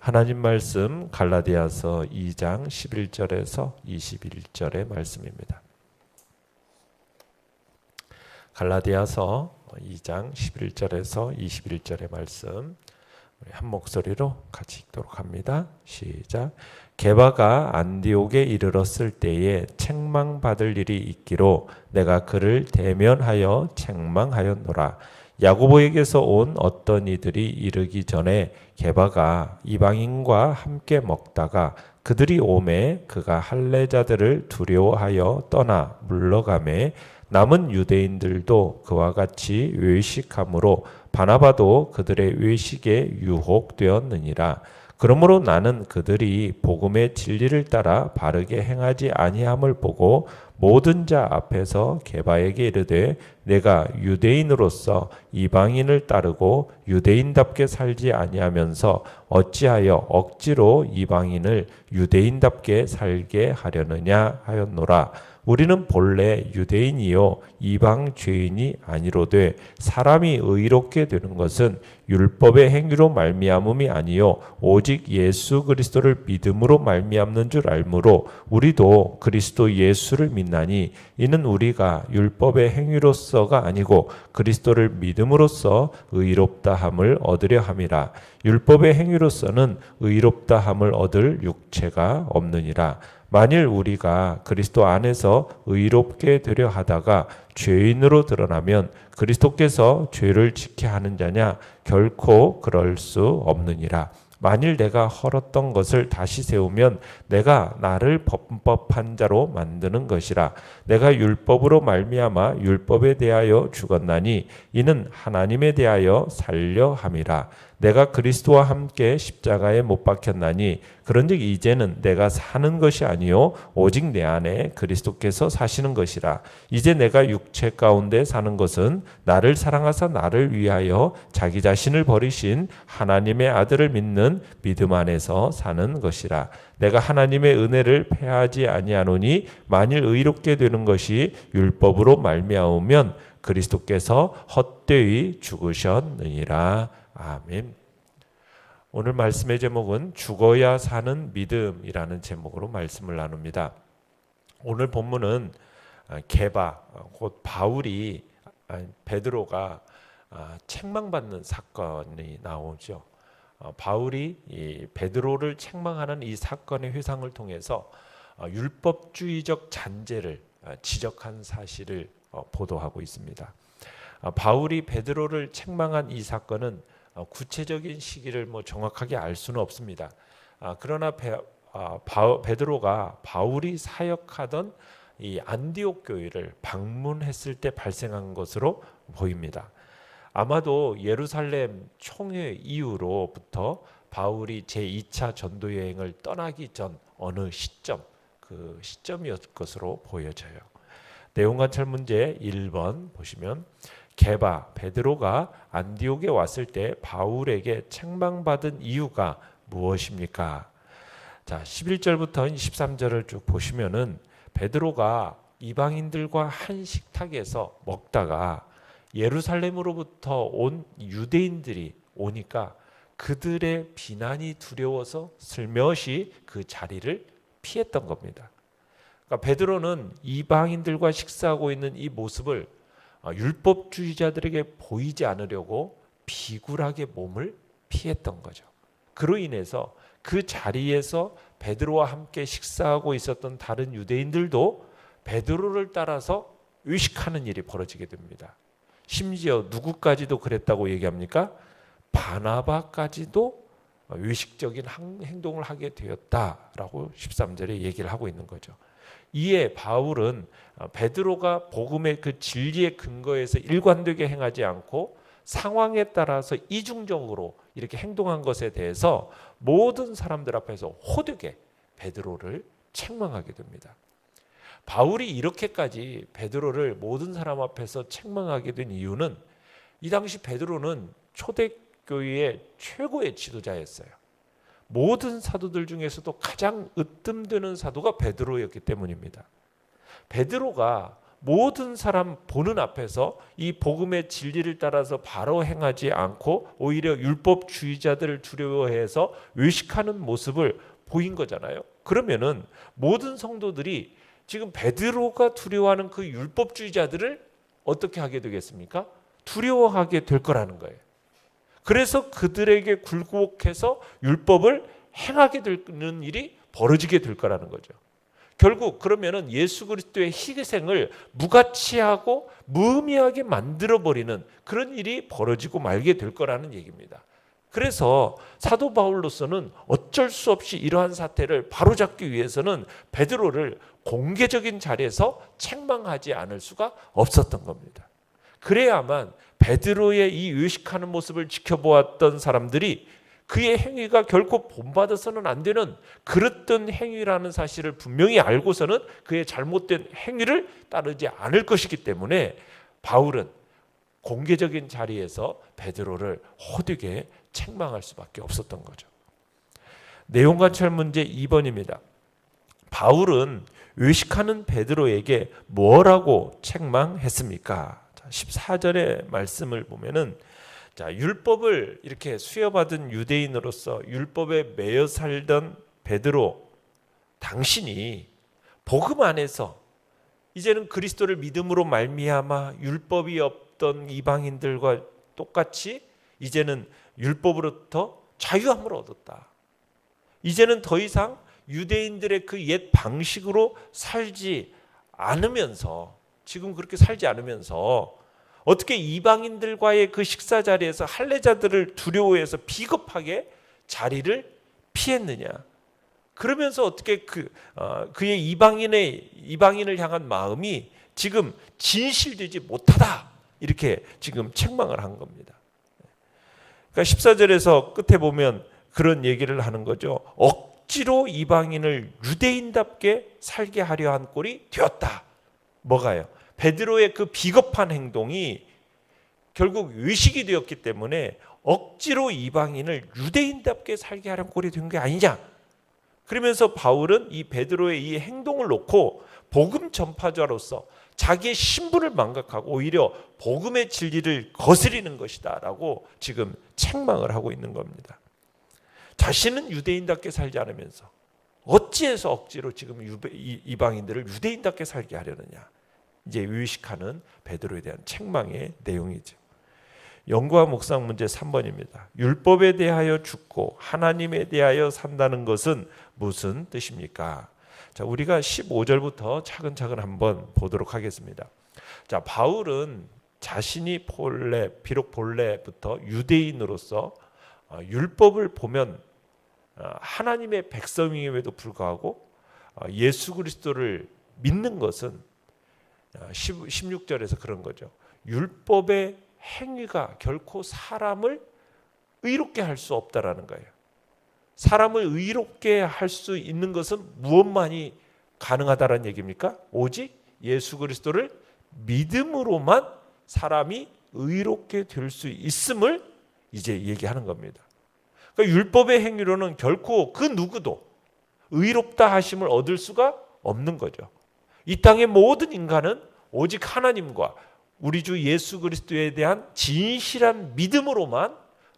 하나님 말씀 갈라디아서 2장 11절에서 21절의 말씀입니다. 갈라디아서 2장 11절에서 21절의 말씀 우리 한 목소리로 같이 읽도록 합니다. 시작. 게바가 안디옥에 이르렀을 때에 책망받을 일이 있기로 내가 그를 대면하여 책망하였노라. 야고보에게서 온 어떤 이들이 이르기 전에 게바가 이방인과 함께 먹다가 그들이 오매 그가 할례자들을 두려워하여 떠나 물러가매 남은 유대인들도 그와 같이 외식함으로 바나바도 그들의 외식에 유혹되었느니라. 그러므로 나는 그들이 복음의 진리를 따라 바르게 행하지 아니함을 보고 모든 자 앞에서 게바에게 이르되 내가 유대인으로서 이방인을 따르고 유대인답게 살지 아니하면서 어찌하여 억지로 이방인을 유대인답게 살게 하려느냐 하였노라. 우리는 본래 유대인이요 이방 죄인이 아니로되 사람이 의롭게 되는 것은 율법의 행위로 말미암음이 아니요 오직 예수 그리스도를 믿음으로 말미암는 줄 알므로 우리도 그리스도 예수를 믿나니 이는 우리가 율법의 행위로서가 아니고 그리스도를 믿음으로써 의롭다함을 얻으려 함이라. 율법의 행위로서는 의롭다함을 얻을 육체가 없느니라. 만일 우리가 그리스도 안에서 의롭게 되려 하다가 죄인으로 드러나면 그리스도께서 죄를 지게 하는 자냐? 결코 그럴 수 없느니라. 만일 내가 헐었던 것을 다시 세우면 내가 나를 범법한 자로 만드는 것이라. 내가 율법으로 말미암아 율법에 대하여 죽었나니 이는 하나님에 대하여 살려 함이라. 내가 그리스도와 함께 십자가에 못 박혔나니 그런즉 이제는 내가 사는 것이 아니요 오직 내 안에 그리스도께서 사시는 것이라. 이제 내가 육체 가운데 사는 것은 나를 사랑하사 나를 위하여 자기 자신을 버리신 하나님의 아들을 믿는 믿음 안에서 사는 것이라. 내가 하나님의 은혜를 패하지 아니하노니 만일 의롭게 되는 것이 율법으로 말미암으면 그리스도께서 헛되이 죽으셨느니라. 아멘. 오늘 말씀의 제목은 죽어야 사는 믿음이라는 제목으로 말씀을 나눕니다. 오늘 본문은 게바, 곧 바울이 베드로가 책망받는 사건이 나오죠. 바울이 이 베드로를 책망하는 이 사건의 회상을 통해서 율법주의적 잔재를 지적한 사실을 보도하고 있습니다. 바울이 베드로를 책망한 이 사건은 구체적인 시기를 정확하게 알 수는 없습니다. 그러나 베드로가 바울이 사역하던 이 안디옥 교회를 방문했을 때 발생한 것으로 보입니다. 아마도 예루살렘 총회 이후로부터 바울이 제2차 전도 여행을 떠나기 전 어느 시점, 그 시점이었을 것으로 보여져요. 내용 관찰 문제 1번 보시면 게바, 베드로가 안디옥에 왔을 때 바울에게 책망받은 이유가 무엇입니까? 자, 11절부터 13절을 쭉 보시면은 베드로가 이방인들과 한 식탁에서 먹다가 예루살렘으로부터 온 유대인들이 오니까 그들의 비난이 두려워서 슬며시 그 자리를 피했던 겁니다. 그러니까 베드로는 이방인들과 식사하고 있는 이 모습을 율법주의자들에게 보이지 않으려고 비굴하게 몸을 피했던 거죠. 그로 인해서 그 자리에서 베드로와 함께 식사하고 있었던 다른 유대인들도 베드로를 따라서 의식하는 일이 벌어지게 됩니다. 심지어 누구까지도 그랬다고 얘기합니까? 바나바까지도 의식적인 행동을 하게 되었다라고 13절에 얘기를 하고 있는 거죠. 이에 바울은 베드로가 복음의 그 진리의 근거에서 일관되게 행하지 않고 상황에 따라서 이중적으로 이렇게 행동한 것에 대해서 모든 사람들 앞에서 호되게 베드로를 책망하게 됩니다. 바울이 이렇게까지 베드로를 모든 사람 앞에서 책망하게 된 이유는 이 당시 베드로는 초대교회의 최고의 지도자였어요. 모든 사도들 중에서도 가장 으뜸되는 사도가 베드로였기 때문입니다. 베드로가 모든 사람 보는 앞에서 이 복음의 진리를 따라서 바로 행하지 않고 오히려 율법주의자들을 두려워해서 외식하는 모습을 보인 거잖아요. 그러면은 모든 성도들이 지금 베드로가 두려워하는 그 율법주의자들을 어떻게 하게 되겠습니까? 두려워하게 될 거라는 거예요. 그래서 그들에게 굴복해서 율법을 행하게 되는 일이 벌어지게 될 거라는 거죠. 결국 그러면은 예수 그리스도의 희생을 무가치하고 무의미하게 만들어버리는 그런 일이 벌어지고 말게 될 거라는 얘기입니다. 그래서 사도 바울로서는 어쩔 수 없이 이러한 사태를 바로잡기 위해서는 베드로를 공개적인 자리에서 책망하지 않을 수가 없었던 겁니다. 그래야만 베드로의 이 외식하는 모습을 지켜보았던 사람들이 그의 행위가 결코 본받아서는 안 되는 그릇된 행위라는 사실을 분명히 알고서는 그의 잘못된 행위를 따르지 않을 것이기 때문에 바울은 공개적인 자리에서 베드로를 호되게 책망할 수밖에 없었던 거죠. 내용관찰 문제 2번입니다. 바울은 외식하는 베드로에게 뭐라고 책망했습니까? 14절의 말씀을 보면은 율법을 이렇게 수여받은 유대인으로서 율법에 매여 살던 베드로, 당신이 복음 안에서 이제는 그리스도를 믿음으로 말미암아 율법이 없던 이방인들과 똑같이 이제는 율법으로부터 자유함을 얻었다. 이제는 더 이상 유대인들의 그 옛 방식으로 살지 않으면서, 지금 그렇게 살지 않으면서 어떻게 이방인들과의 그 식사 자리에서 할례자들을 두려워해서 비겁하게 자리를 피했느냐? 그러면서 어떻게 그의 이방인을 향한 마음이 지금 진실되지 못하다, 이렇게 지금 책망을 한 겁니다. 그러니까 14절에서 끝에 보면 그런 얘기를 하는 거죠. 억지로 이방인을 유대인답게 살게 하려 한 꼴이 되었다. 뭐가요? 베드로의 그 비겁한 행동이 결국 외식이 되었기 때문에 억지로 이방인을 유대인답게 살게 하려는 꼴이 된 게 아니냐. 그러면서 바울은 이 베드로의 이 행동을 놓고 복음 전파자로서 자기의 신분을 망각하고 오히려 복음의 진리를 거스리는 것이다 라고 지금 책망을 하고 있는 겁니다. 자신은 유대인답게 살지 않으면서 어찌해서 억지로 지금 이방인들을 유대인답게 살게 하려느냐. 이제 외식하는 베드로에 대한 책망의 내용이죠. 연구와 묵상 문제 3번입니다. 율법에 대하여 죽고 하나님에 대하여 산다는 것은 무슨 뜻입니까? 자, 우리가 15절부터 차근차근 한번 보도록 하겠습니다. 자, 바울은 자신이 비록 본래부터 유대인으로서 율법을 보면 하나님의 백성임에도 불구하고 예수 그리스도를 믿는 것은 16절에서 그런 거죠. 율법의 행위가 결코 사람을 의롭게 할 수 없다라는 거예요. 사람을 의롭게 할 수 있는 것은 무엇만이 가능하다라는 얘기입니까? 오직 예수 그리스도를 믿음으로만 사람이 의롭게 될 수 있음을 이제 얘기하는 겁니다. 그러니까 율법의 행위로는 결코 그 누구도 의롭다 하심을 얻을 수가 없는 거죠. 이 땅의 모든 인간은 오직 하나님과 우리 주 예수 그리스도에 대한 진실한 믿음으로만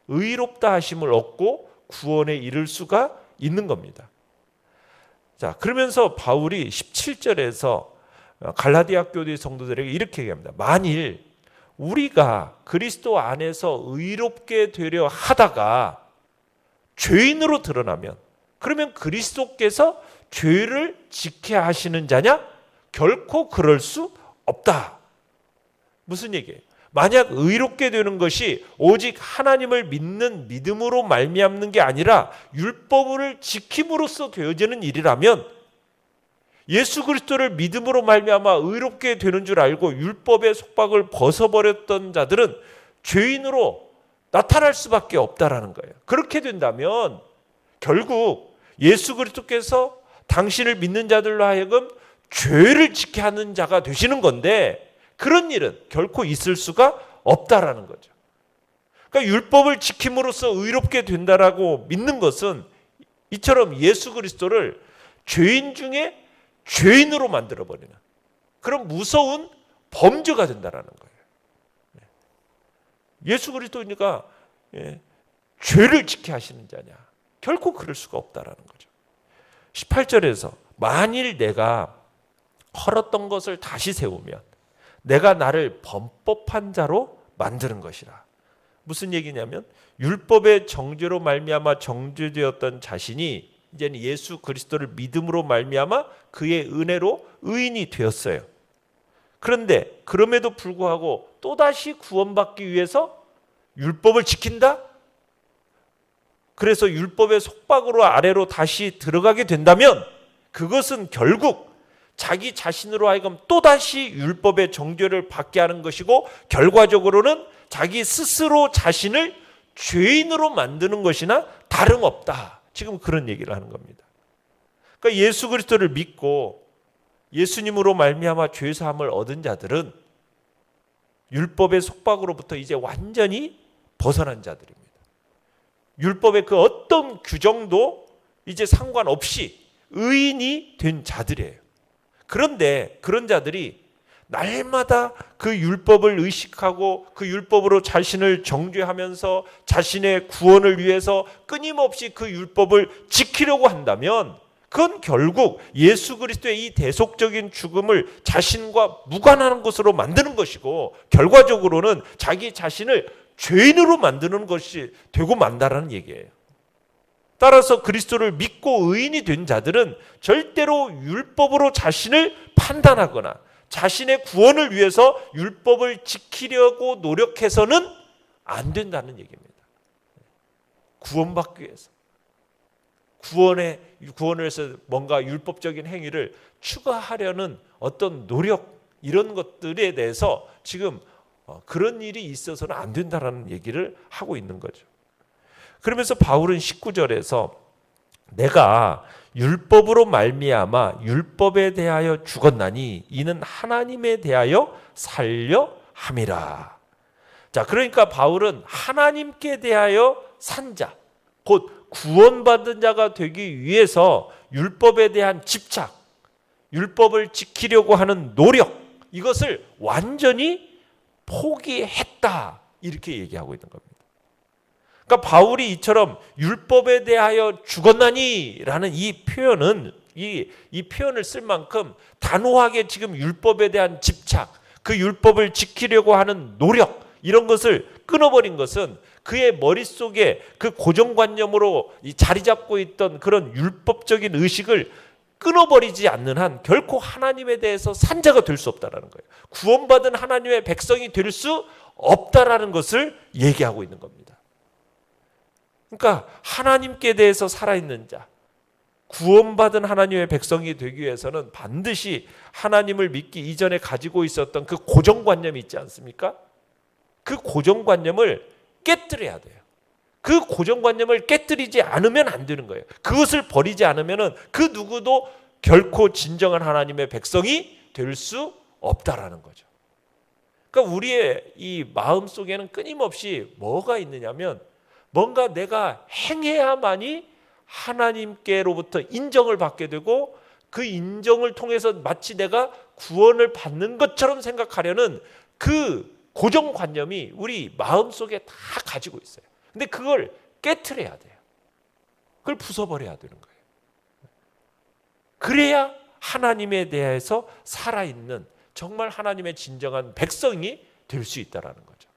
의롭다 하심을 얻고 구원에 이를 수가 있는 겁니다. 자, 그러면서 바울이 17절에서 갈라디아 교회 성도들에게 이렇게 얘기합니다. 만일 우리가 그리스도 안에서 의롭게 되려 하다가 죄인으로 드러나면, 그러면 그리스도께서 죄를 지게 하시는 자냐? 결코 그럴 수 없다. 무슨 얘기예요? 만약 의롭게 되는 것이 오직 하나님을 믿는 믿음으로 말미암는 게 아니라 율법을 지킴으로써 되어지는 일이라면, 예수 그리스도를 믿음으로 말미암아 의롭게 되는 줄 알고 율법의 속박을 벗어버렸던 자들은 죄인으로 나타날 수밖에 없다라는 거예요. 그렇게 된다면 결국 예수 그리스도께서 당신을 믿는 자들로 하여금 죄를 지게 하는 자가 되시는 건데, 그런 일은 결코 있을 수가 없다라는 거죠. 그러니까 율법을 지킴으로써 의롭게 된다라고 믿는 것은 이처럼 예수 그리스도를 죄인 중에 죄인으로 만들어버리는 그런 무서운 범죄가 된다라는 거예요. 예수 그리스도니까 죄를 지켜 하시는 자냐? 결코 그럴 수가 없다라는 거죠. 18절에서 만일 내가 헐었던 것을 다시 세우면 내가 나를 범법한 자로 만드는 것이라. 무슨 얘기냐면 율법의 정죄로 말미암아 정죄되었던 자신이 이제는 예수 그리스도를 믿음으로 말미암아 그의 은혜로 의인이 되었어요. 그런데 그럼에도 불구하고 또다시 구원받기 위해서 율법을 지킨다? 그래서 율법의 속박으로 아래로 다시 들어가게 된다면 그것은 결국 자기 자신으로 하여금 또다시 율법의 정죄를 받게 하는 것이고 결과적으로는 자기 스스로 자신을 죄인으로 만드는 것이나 다름없다. 지금 그런 얘기를 하는 겁니다. 그러니까 예수 그리스도를 믿고 예수님으로 말미암아 죄 사함을 얻은 자들은 율법의 속박으로부터 이제 완전히 벗어난 자들입니다. 율법의 그 어떤 규정도 이제 상관없이 의인이 된 자들이에요. 그런데 그런 자들이 날마다 그 율법을 의식하고 그 율법으로 자신을 정죄하면서 자신의 구원을 위해서 끊임없이 그 율법을 지키려고 한다면 그건 결국 예수 그리스도의 이 대속적인 죽음을 자신과 무관한 것으로 만드는 것이고 결과적으로는 자기 자신을 죄인으로 만드는 것이 되고 만다라는 얘기예요. 따라서 그리스도를 믿고 의인이 된 자들은 절대로 율법으로 자신을 판단하거나 자신의 구원을 위해서 율법을 지키려고 노력해서는 안 된다는 얘기입니다. 구원받기 위해서. 구원을 해서 뭔가 율법적인 행위를 추가하려는 어떤 노력 이런 것들에 대해서 지금 그런 일이 있어서는 안 된다라는 얘기를 하고 있는 거죠. 그러면서 바울은 19절에서 내가 율법으로 말미암아 율법에 대하여 죽었나니 이는 하나님에 대하여 살려 함이라. 자, 그러니까 바울은 하나님께 대하여 산 자, 곧 구원받은 자가 되기 위해서 율법에 대한 집착, 율법을 지키려고 하는 노력, 이것을 완전히 포기했다. 이렇게 얘기하고 있는 겁니다. 그러니까 바울이 이처럼 율법에 대하여 죽었나니 라는 이 표현은 이 표현을 쓸 만큼 단호하게 지금 율법에 대한 집착, 그 율법을 지키려고 하는 노력 이런 것을 끊어버린 것은 그의 머릿속에 그 고정관념으로 자리 잡고 있던 그런 율법적인 의식을 끊어버리지 않는 한 결코 하나님에 대해서 산자가 될 수 없다는 거예요. 구원받은 하나님의 백성이 될 수 없다라는 것을 얘기하고 있는 겁니다. 그러니까 하나님께 대해서 살아있는 자, 구원받은 하나님의 백성이 되기 위해서는 반드시 하나님을 믿기 이전에 가지고 있었던 그 고정관념이 있지 않습니까? 그 고정관념을 깨뜨려야 돼요. 그 고정관념을 깨뜨리지 않으면 안 되는 거예요. 그것을 버리지 않으면 그 누구도 결코 진정한 하나님의 백성이 될 수 없다라는 거죠. 그러니까 우리의 이 마음 속에는 끊임없이 뭐가 있느냐면 뭔가 내가 행해야만이 하나님께로부터 인정을 받게 되고 그 인정을 통해서 마치 내가 구원을 받는 것처럼 생각하려는 그 고정관념이 우리 마음속에 다 가지고 있어요. 근데 그걸 깨트려야 돼요. 그걸 부숴버려야 되는 거예요. 그래야 하나님에 대해서 살아있는 정말 하나님의 진정한 백성이 될 수 있다는 거죠.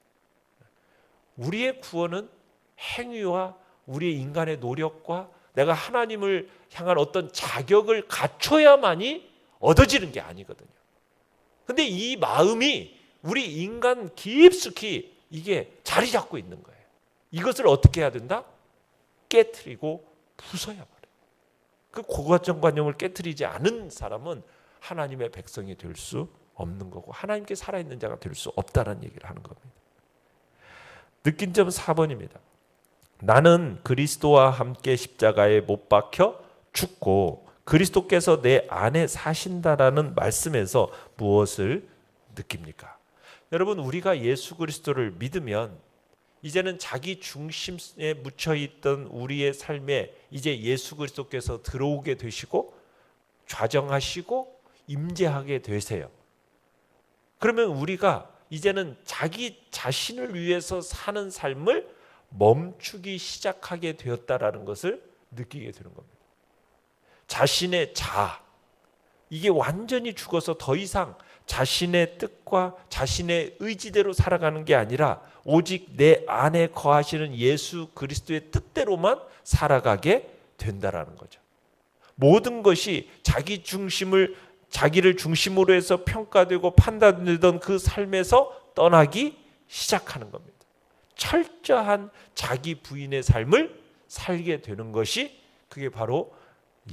우리의 구원은 행위와 우리의 인간의 노력과 내가 하나님을 향한 어떤 자격을 갖춰야만이 얻어지는 게 아니거든요. 근데 이 마음이 우리 인간 깊숙이 이게 자리 잡고 있는 거예요. 이것을 어떻게 해야 된다? 깨트리고 부숴야 말이에요. 그 고정관념을 깨트리지 않은 사람은 하나님의 백성이 될 수 없는 거고 하나님께 살아있는 자가 될 수 없다는 얘기를 하는 겁니다. 느낀 점 4번입니다. 나는 그리스도와 함께 십자가에 못 박혀 죽고 그리스도께서 내 안에 사신다라는 말씀에서 무엇을 느낍니까? 여러분, 우리가 예수 그리스도를 믿으면 이제는 자기 중심에 묻혀 있던 우리의 삶에 이제 예수 그리스도께서 들어오게 되시고 좌정하시고 임재하게 되세요. 그러면 우리가 이제는 자기 자신을 위해서 사는 삶을 멈추기 시작하게 되었다라는 것을 느끼게 되는 겁니다. 자신의 자아, 이게 완전히 죽어서 더 이상 자신의 뜻과 자신의 의지대로 살아가는 게 아니라 오직 내 안에 거하시는 예수 그리스도의 뜻대로만 살아가게 된다라는 거죠. 모든 것이 자기를 중심으로 해서 평가되고 판단되던 그 삶에서 떠나기 시작하는 겁니다. 철저한 자기 부인의 삶을 살게 되는 것이 그게 바로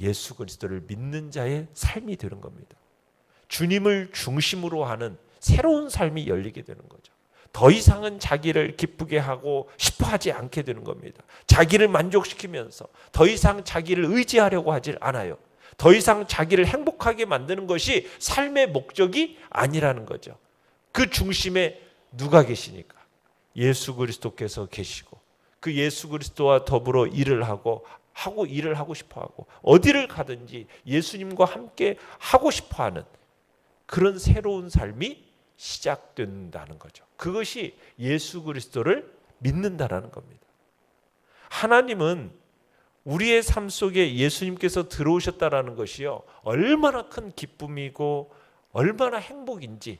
예수 그리스도를 믿는 자의 삶이 되는 겁니다. 주님을 중심으로 하는 새로운 삶이 열리게 되는 거죠. 더 이상은 자기를 기쁘게 하고 싶어 하지 않게 되는 겁니다. 자기를 만족시키면서 더 이상 자기를 의지하려고 하지 않아요. 더 이상 자기를 행복하게 만드는 것이 삶의 목적이 아니라는 거죠. 그 중심에 누가 계시니까? 예수 그리스도께서 계시고 그 예수 그리스도와 더불어 일을 하고 싶어하고 어디를 가든지 예수님과 함께 하고 싶어하는 그런 새로운 삶이 시작된다는 거죠. 그것이 예수 그리스도를 믿는다라는 겁니다. 하나님은 우리의 삶 속에 예수님께서 들어오셨다라는 것이요, 얼마나 큰 기쁨이고 얼마나 행복인지,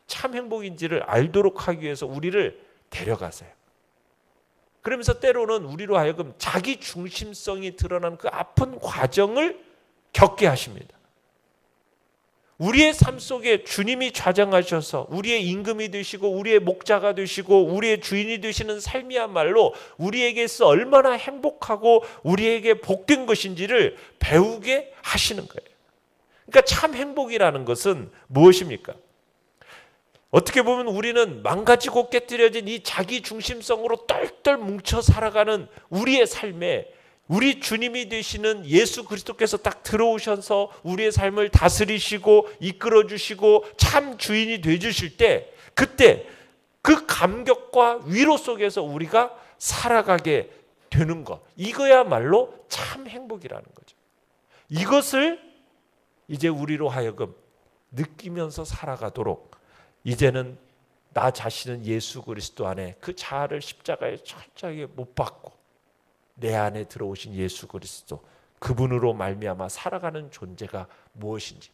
참 행복인지를 알도록 하기 위해서 우리를 데려가세요. 그러면서 때로는 우리로 하여금 자기 중심성이 드러난 그 아픈 과정을 겪게 하십니다. 우리의 삶 속에 주님이 좌정하셔서 우리의 임금이 되시고 우리의 목자가 되시고 우리의 주인이 되시는 삶이야말로 우리에게서 얼마나 행복하고 우리에게 복된 것인지를 배우게 하시는 거예요. 그러니까 참 행복이라는 것은 무엇입니까? 어떻게 보면 우리는 망가지고 깨뜨려진 이 자기 중심성으로 똘똘 뭉쳐 살아가는 우리의 삶에 우리 주님이 되시는 예수 그리스도께서 딱 들어오셔서 우리의 삶을 다스리시고 이끌어 주시고 참 주인이 돼 주실 때, 그때 그 감격과 위로 속에서 우리가 살아가게 되는 것, 이거야말로 참 행복이라는 거죠. 이것을 이제 우리로 하여금 느끼면서 살아가도록, 이제는 나 자신은 예수 그리스도 안에 그 자아를 십자가에 철저하게 못 박고 내 안에 들어오신 예수 그리스도, 그분으로 말미암아 살아가는 존재가 무엇인지,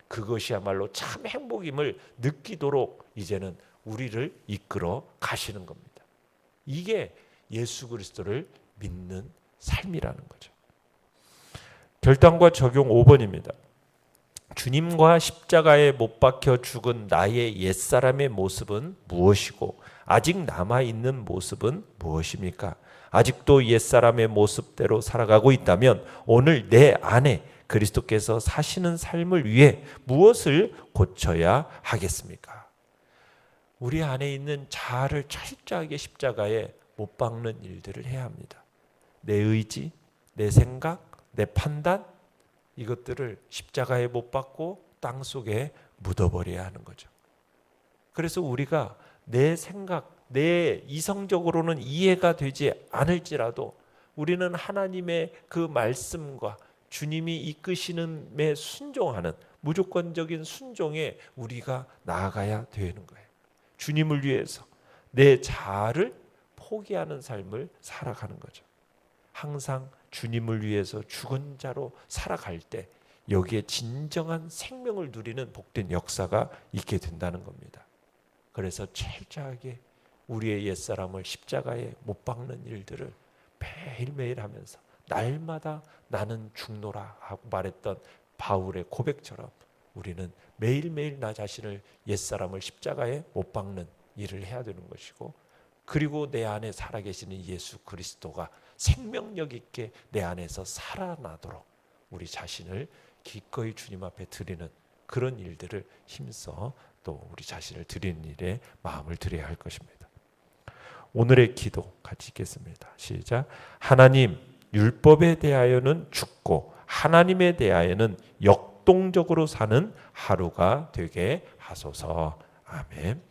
그것이야말로 참 행복임을 느끼도록 이제는 우리를 이끌어 가시는 겁니다. 이게 예수 그리스도를 믿는 삶이라는 거죠. 결단과 적용 5번입니다. 주님과 십자가에 못 박혀 죽은 나의 옛사람의 모습은 무엇이고 아직 남아있는 모습은 무엇입니까? 아직도 옛사람의 모습대로 살아가고 있다면 오늘 내 안에 그리스도께서 사시는 삶을 위해 무엇을 고쳐야 하겠습니까? 우리 안에 있는 자아를 철저하게 십자가에 못 박는 일들을 해야 합니다. 내 의지, 내 생각, 내 판단, 이것들을 십자가에 못 박고 땅 속에 묻어버려야 하는 거죠. 그래서 우리가 내 생각, 내 이성적으로는 이해가 되지 않을지라도 우리는 하나님의 그 말씀과 주님이 이끄시는에 순종하는 무조건적인 순종에 우리가 나아가야 되는 거예요. 주님을 위해서 내 자아를 포기하는 삶을 살아가는 거죠. 항상 주님을 위해서 죽은 자로 살아갈 때 여기에 진정한 생명을 누리는 복된 역사가 있게 된다는 겁니다. 그래서 철저하게 우리의 옛사람을 십자가에 못 박는 일들을 매일매일 하면서 날마다 나는 죽노라 하고 말했던 바울의 고백처럼 우리는 매일매일 나 자신을 옛사람을 십자가에 못 박는 일을 해야 되는 것이고, 그리고 내 안에 살아계시는 예수 그리스도가 생명력 있게 내 안에서 살아나도록 우리 자신을 기꺼이 주님 앞에 드리는 그런 일들을 힘써 또 우리 자신을 드리는 일에 마음을 드려야 할 것입니다. 오늘의 기도 같이 읽겠습니다. 시작. 하나님, 율법에 대하여는 죽고 하나님에 대하여는 역동적으로 사는 하루가 되게 하소서. 아멘.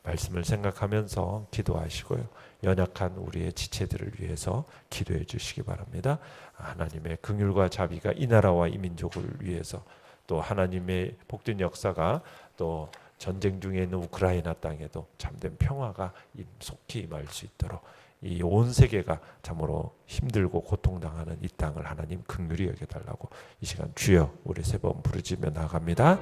말씀을 생각하면서 기도하시고요. 연약한 우리의 지체들을 위해서 기도해 주시기 바랍니다. 하나님의 긍휼과 자비가 이 나라와 이 민족을 위해서, 또 하나님의 복된 역사가 또 전쟁 중에 있는 우크라이나 땅에도 참된 평화가 속히 임할 수 있도록 이 온 세계가 참으로 힘들고 고통당하는 이 땅을 하나님 긍휼히 여겨달라고 이 시간 주여 우리 세 번 부르짖며 나갑니다.